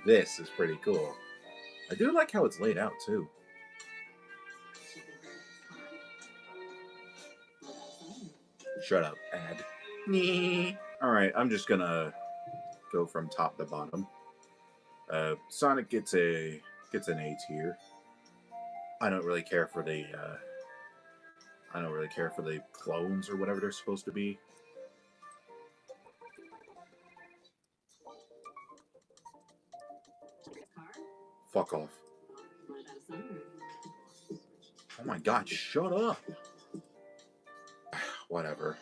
this is pretty cool. I do like how it's laid out, too. Shut up, ad. Alright, I'm just gonna go from top to bottom. Sonic gets an A tier. I don't really care for the clones or whatever they're supposed to be. Fuck off. Oh my god, shut up. Whatever.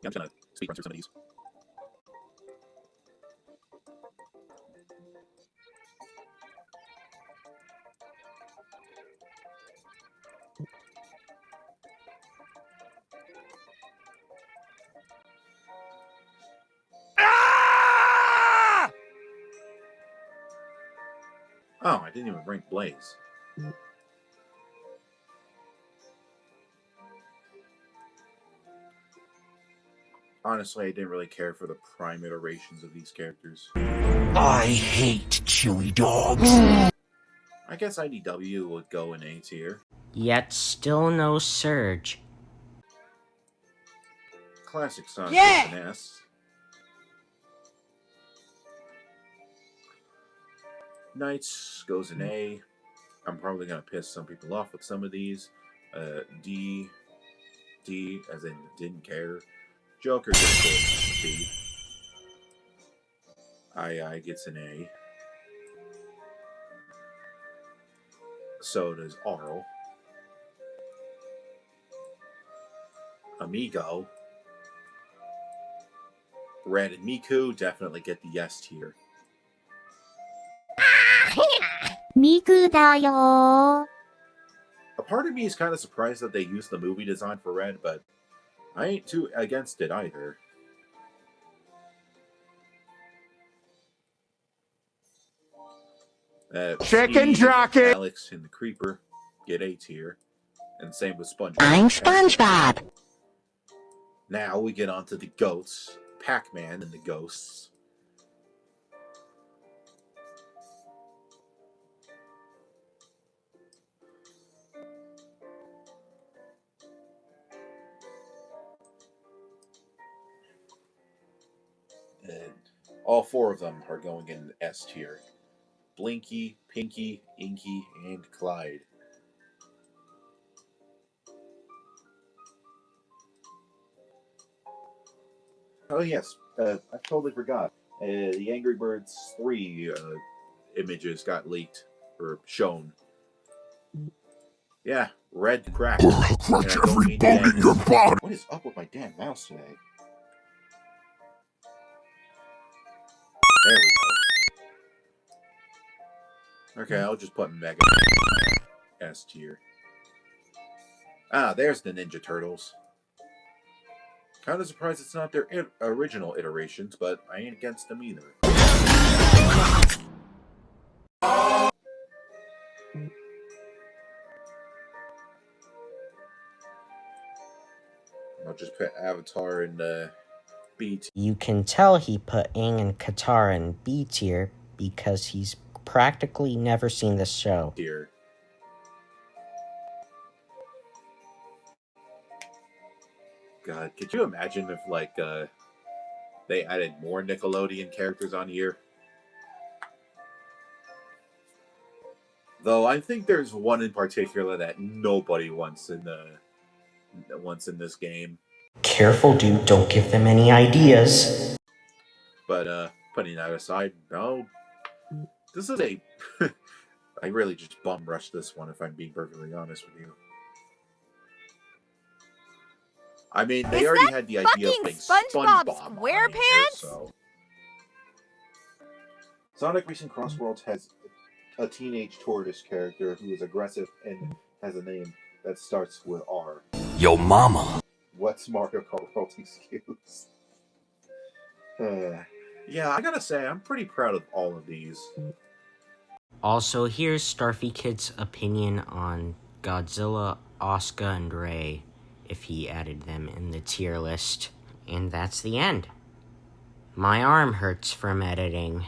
Yeah, I'm just gonna speed run through some of these. Oh, I didn't even rank Blaze. Honestly, I didn't really care for the prime iterations of these characters. I hate chewy dogs. I guess IDW would go in A tier. Yet still no Surge. Classic Sonic gets an S. Knights goes in A. I'm probably gonna piss some people off with some of these. D as in didn't care. Joker gets a B. II gets an A. So does Arl. Amigo. Red and Miku definitely get the S tier. 미그다요. A part of me is kind of surprised that they used the movie design for Red, but I ain't too against it either. Chicken jockey! Alex and the Creeper get A tier, and same with SpongeBob. I'm SpongeBob. Now we get onto the goats, Pac-Man and the ghosts. And all four of them are going in S tier. Blinky, Pinky, Inky, and Clyde. Oh yes, I totally forgot. The Angry Birds 3 images got leaked, or shown. Yeah, red crack. Crush every bone in your body! What is up with my damn mouse today? There we go. Okay, I'll just put Mega S tier. Ah, there's the Ninja Turtles. Kind of surprised it's not their original iterations, but I ain't against them either. I'll just put Avatar in B tier. You can tell he put Aang and Katara in B tier because he's practically never seen this show. God, could you imagine if, like, they added more Nickelodeon characters on here? Though I think there's one in particular that nobody wants in this game. Careful, dude, don't give them any ideas. But putting that aside, no. This is a I really just bum rushed this one, if I'm being perfectly honest with you. I mean, they already had the idea of putting SpongeBob SquarePants? So. Sonic Racing Crossworlds has a teenage tortoise character who is aggressive and has a name that starts with R. Yo mama. What's Mario Kart World's excuse? Yeah, I gotta say, I'm pretty proud of all of these. Also, here's StarFy-Kid's opinion on Godzilla, Asuka, and Rey, if he added them in the tier list. And that's the end. My arm hurts from editing.